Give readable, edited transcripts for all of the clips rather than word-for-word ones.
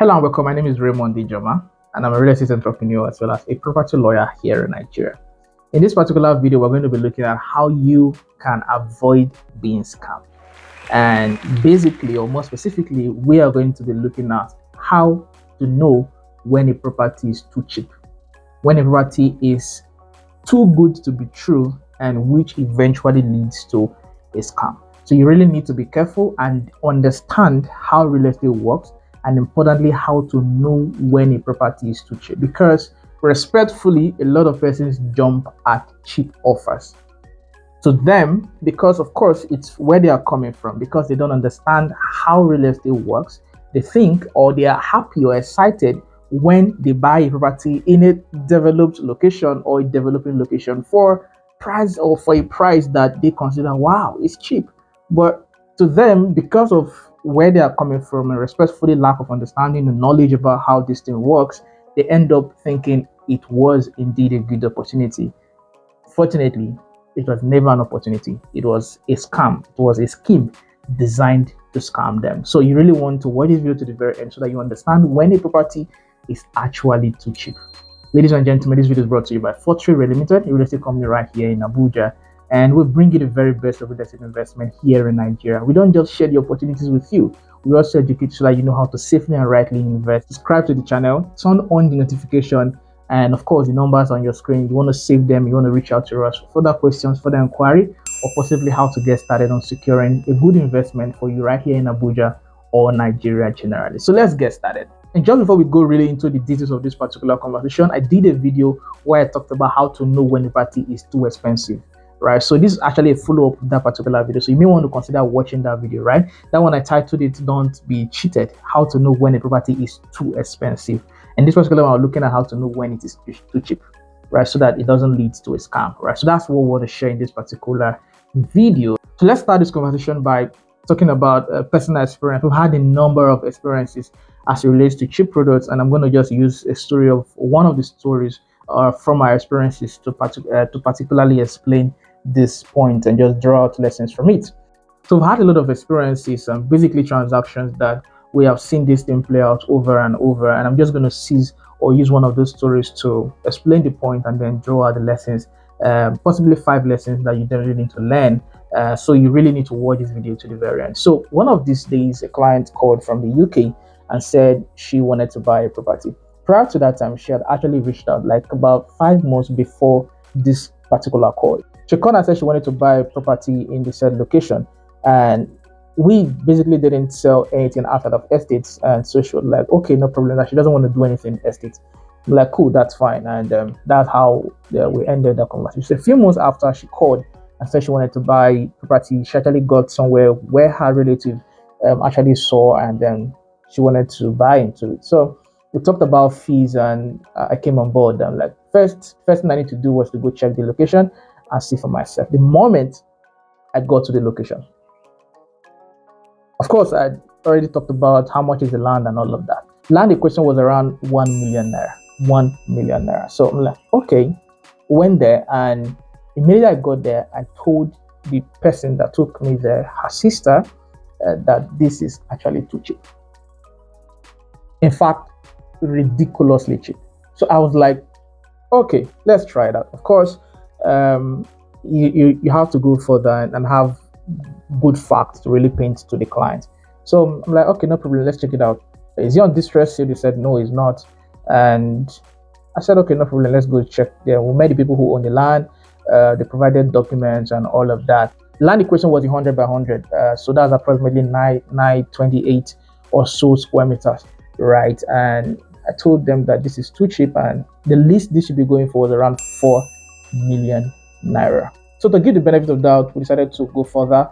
Hello and welcome. My name is Raymond Dijoma, and I'm a real estate entrepreneur as well as a property lawyer here in Nigeria. In this particular video, we're going to be looking at how you can avoid being scammed. And basically, or more specifically, we are going to be looking at how to know when a property is too cheap, when a property is too good to be true, and which eventually leads to a scam. So you really need to be careful and understand how real estate works, and importantly, how to know when a property is too cheap. Because respectfully, a lot of persons jump at cheap offers. To them, because of course it's where they are coming from, because they don't understand how real estate works, they think or they are happy or excited when they buy a property in a developed location or a developing location for price or for a price that they consider, wow, it's cheap. But to them, because of where they are coming from and respectfully lack of understanding and knowledge about how this thing works, they end up thinking it was indeed a good opportunity. Fortunately, it was never an opportunity. It was a scam. It was a scheme designed to scam them. So you really want to watch this video to the very end so that you understand when a property is actually too cheap. Ladies and gentlemen, this video is brought to you by Fortreal Limited, a real estate company right here in Abuja. And we bring you the very best of real estate investment here in Nigeria. We don't just share the opportunities with you. We also educate so that you know how to safely and rightly invest. Subscribe to the channel, turn on the notification, and of course, the numbers on your screen, you want to save them, you want to reach out to us for further questions, further inquiry, or possibly how to get started on securing a good investment for you right here in Abuja or Nigeria generally. So let's get started. And just before we go really into the details of this particular conversation, I did a video where I talked about how to know when a property is too expensive. Right, so this is actually a follow-up to that particular video, so you may want to consider watching that video. Right, that one I titled it "Don't Be Cheated: How to Know When a Property is Too Expensive." And this particular one, I'm looking at how to know when it is too cheap, right, so that it doesn't lead to a scam. Right, so that's what we want to share in this particular video. So let's start this conversation by talking about personal experience. We've had a number of experiences as it relates to cheap products, and I'm going to just use a story of one of the stories from our experiences to particularly explain this point and just draw out lessons from it. So we've had a lot of experiences and basically transactions that we have seen this thing play out over and over, and I'm just going to seize or use one of those stories to explain the point and then draw out the lessons, possibly 5 lessons that you definitely need to learn. So you really need to watch this video to the very end. So one of these days, a client called from the UK and said she wanted to buy a property. Prior to that time, she had actually reached out like about 5 months before this particular call. She called and said she wanted to buy a property in the said location, and we basically didn't sell anything outside of estates. And so she was like, okay, no problem, that she doesn't want to do anything in estates. I'm like, cool, that's fine. And that's how we ended the conversation. So a few months after she called and said she wanted to buy property, she actually got somewhere where her relative actually saw, and then she wanted to buy into it. So we talked about fees, and I came on board. I'm like, first thing I need to do was to go check the location and see for myself. The moment I got to the location, of course, I already talked about how much is the land and all of that. Land equation was around 1 million naira. 1 million naira. So I'm like, okay, went there, and immediately I got there, I told the person that took me there, her sister, that this is actually too cheap. In fact, ridiculously cheap. So I was like, okay, let's try it out. Of course, you have to go further and have good facts to really paint to the client. So I'm like, okay, no problem, let's check it out. Is he on distress sale? They said no, he's not. And I said, okay, no problem, let's go check there. We met the people who own the land. They provided documents and all of that. Land equation was 100 by 100, so that's approximately 928 or so square meters, right? And I told them that this is too cheap, and the least this should be going for was around 4 million naira. So to give the benefit of doubt, we decided to go further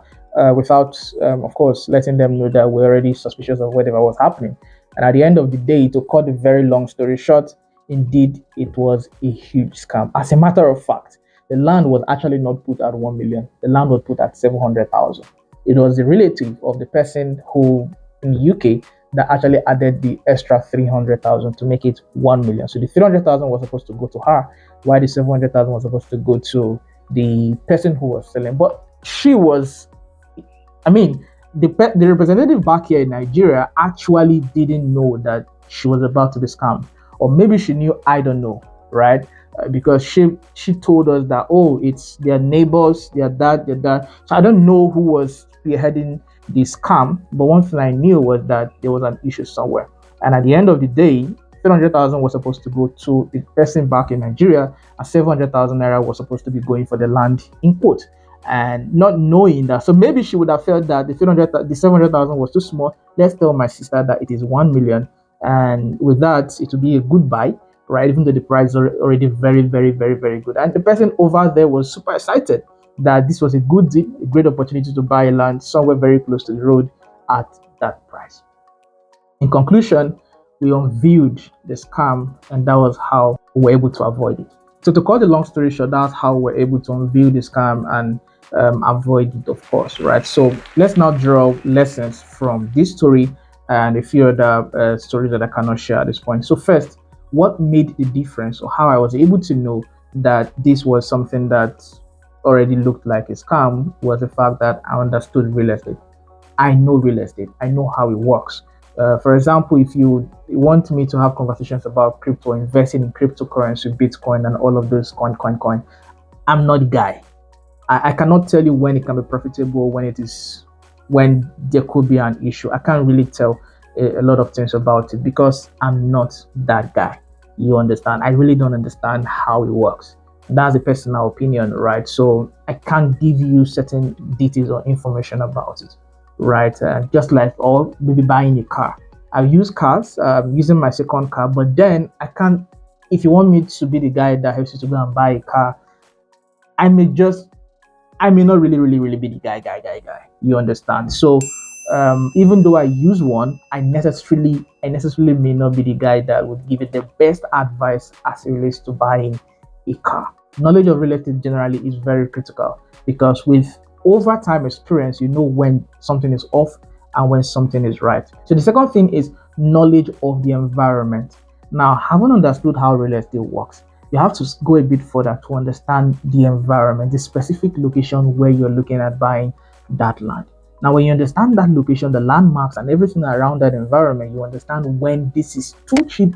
without, of course, letting them know that we're already suspicious of whatever was happening. And at the end of the day, to cut a very long story short, indeed, it was a huge scam. As a matter of fact, the land was actually not put at 1 million. The land was put at 700,000. It was the relative of the person who in the UK that actually added the extra 300,000 to make it 1 million. So the 300,000 was supposed to go to her, while the 700,000 was supposed to go to the person who was selling. But she was, I mean, the representative back here in Nigeria actually didn't know that she was about to be scammed, or maybe she knew, I don't know, right? Because she told us that, oh, it's their neighbors, their dad. So I don't know who was spearheading the scam, but one thing I knew was that there was an issue somewhere. And at the end of the day, 300,000 was supposed to go to the person back in Nigeria, and 700,000 naira was supposed to be going for the land in quote. And not knowing that, so maybe she would have felt that the 700,000 was too small. Let's tell my sister that it is 1 million, and with that, it will be a goodbye, right? Even though the price is already very, very, very, very good. And the person over there was super excited that this was a good deal, a great opportunity to buy land somewhere very close to the road at that price. In conclusion, we unveiled the scam, and that was how we were able to avoid it. So, to cut the long story short, that's how we're able to unveil the scam and avoid it, of course, right? So, let's now draw lessons from this story and a few other stories that I cannot share at this point. So, first, what made the difference, or how I was able to know that this was something that already looked like a scam, was the fact that I understood real estate. I know real estate. I know how it works. For example, if you want me to have conversations about crypto, investing in cryptocurrency, Bitcoin, and all of those coin, I'm not the guy. I cannot tell you when it can be profitable, when there could be an issue. I can't really tell a lot of things about it because I'm not that guy. You understand? I really don't understand how it works. That's a personal opinion, right? So I can't give you certain details or information about it, right? Just like, or maybe buying a car. I use cars, using my second car, but then I can't. If you want me to be the guy that helps you to go and buy a car, I may just, I may not really be the guy. You understand? So even though I use one, I necessarily may not be the guy that would give it the best advice as it relates to buying a car. Knowledge of real estate generally is very critical because with over time experience, you know when something is off and when something is right. So the second thing is knowledge of the environment. Now, having understood how real estate works, you have to go a bit further to understand the environment, the specific location where you're looking at buying that land. Now, when you understand that location, the landmarks, and everything around that environment, you understand when this is too cheap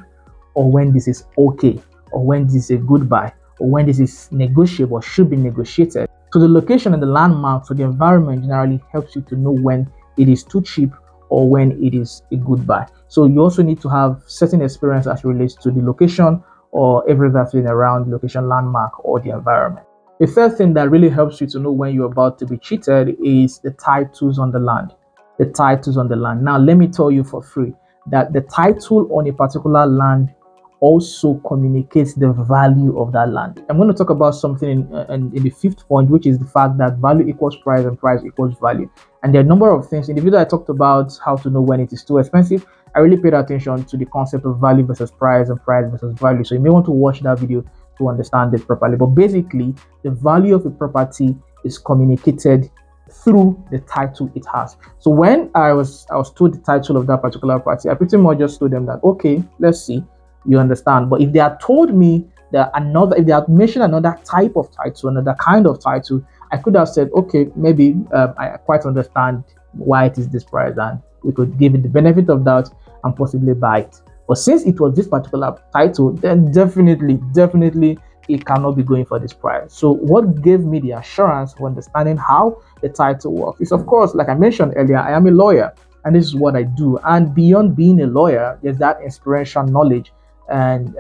or when this is okay, or when this is a good buy, or when this is negotiable or should be negotiated. So the location and the landmarks or the environment generally helps you to know when it is too cheap or when it is a good buy. So you also need to have certain experience as it relates to the location or everything around the location, landmark, or the environment. The third thing that really helps you to know when you're about to be cheated is the titles on the land. The titles on the land. Now, let me tell you for free that the title on a particular land also communicates the value of that land. I'm going to talk about something in the fifth point, which is the fact that value equals price and price equals value. And there are a number of things. In the video, I talked about how to know when it is too expensive. I really paid attention to the concept of value versus price and price versus value. So you may want to watch that video to understand it properly. But basically, the value of a property is communicated through the title it has. So when I was told the title of that particular property, I pretty much just told them that, okay, let's see. You understand? But if they had told me that if they had mentioned another type of title, another kind of title, I could have said, okay, maybe I quite understand why it is this price, and we could give it the benefit of doubt and possibly buy it. But since it was this particular title, then definitely it cannot be going for this price. So what gave me the assurance of understanding how the title works is, of course, like I mentioned earlier, I am a lawyer and this is what I do. And beyond being a lawyer, there's that inspiration knowledge and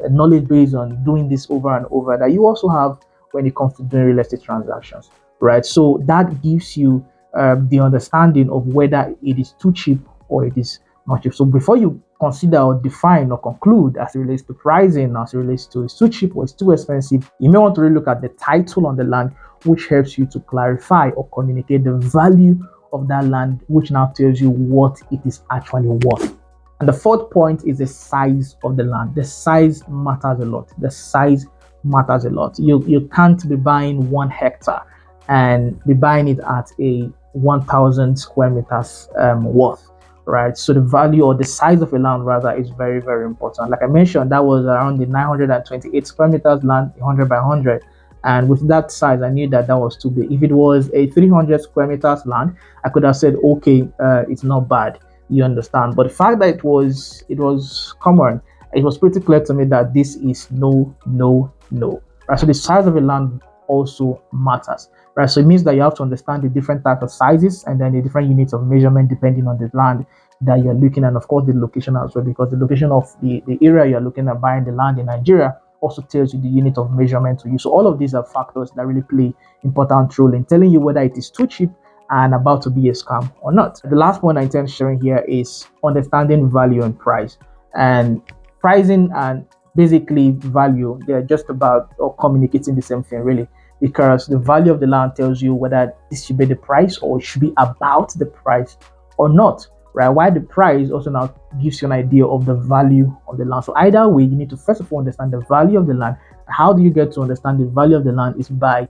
knowledge based on doing this over and over that you also have when it comes to doing real estate transactions, right? So that gives you the understanding of whether it is too cheap or it is not cheap. So before you consider or define or conclude as it relates to pricing, as it relates to it's too cheap or it's too expensive, you may want to really look at the title on the land, which helps you to clarify or communicate the value of that land, which now tells you what it is actually worth. And the fourth point is the size of the land. The size matters a lot. The size matters a lot. You can't be buying 1 hectare and be buying it at a 1,000 square meters worth, right? So the value or the size of a land rather is very, very important. Like I mentioned, that was around the 928 square meters land, 100 by 100. And with that size, I knew that that was too big. If it was a 300 square meters land, I could have said, okay, it's not bad. You understand? But the fact that it was common, it was pretty clear to me that this is no, no, no. Right? So the size of a land also matters. Right? So it means that you have to understand the different types of sizes and then the different units of measurement depending on the land that you're looking at, and of course the location as well, because the location of the area you're looking at buying the land in Nigeria also tells you the unit of measurement to use. So all of these are factors that really play important role in telling you whether it is too cheap and about to be a scam or not. The last point I intend sharing here is understanding value and price. And pricing and basically value, they're just about or communicating the same thing really, because the value of the land tells you whether this should be the price or it should be about the price or not. Right? Why the price also now gives you an idea of the value of the land. So either way, you need to first of all understand the value of the land. How do you get to understand the value of the land? Is by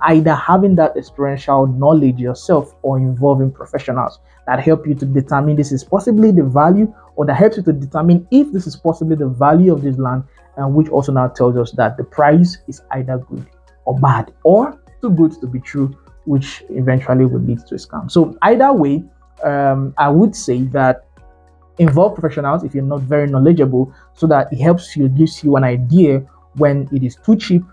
either having that experiential knowledge yourself or involving professionals that help you to determine this is possibly the value, or that helps you to determine if this is possibly the value of this land, and which also now tells us that the price is either good or bad or too good to be true, which eventually would lead to a scam. So either way, I would say that involve professionals if you're not very knowledgeable, so that it helps you, gives you an idea when it is too cheap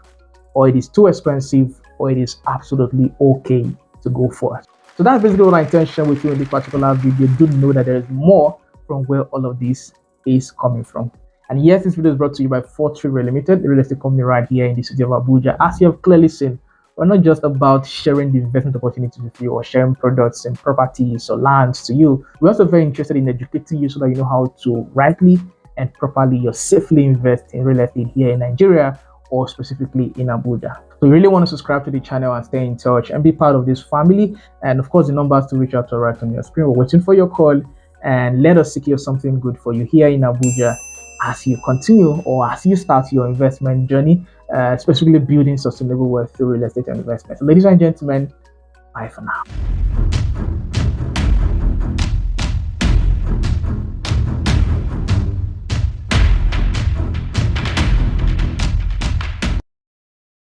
or it is too expensive or it is absolutely okay to go for. So that's basically what I intend to share with you in this particular video. Do know that there is more from where all of this is coming from. And yes, this video is brought to you by Fortreal Limited, the real estate company right here in the city of Abuja. As you have clearly seen, we're not just about sharing the investment opportunities with you or sharing products and properties or lands to you. We're also very interested in educating you so that you know how to rightly and properly or safely invest in real estate here in Nigeria, or specifically in Abuja. So you really want to subscribe to the channel and stay in touch and be part of this family. And of course, the numbers to reach out to right on your screen. We're waiting for your call, and let us secure something good for you here in Abuja as you continue or as you start your investment journey, especially building sustainable wealth through real estate investment. So ladies and gentlemen, bye for now.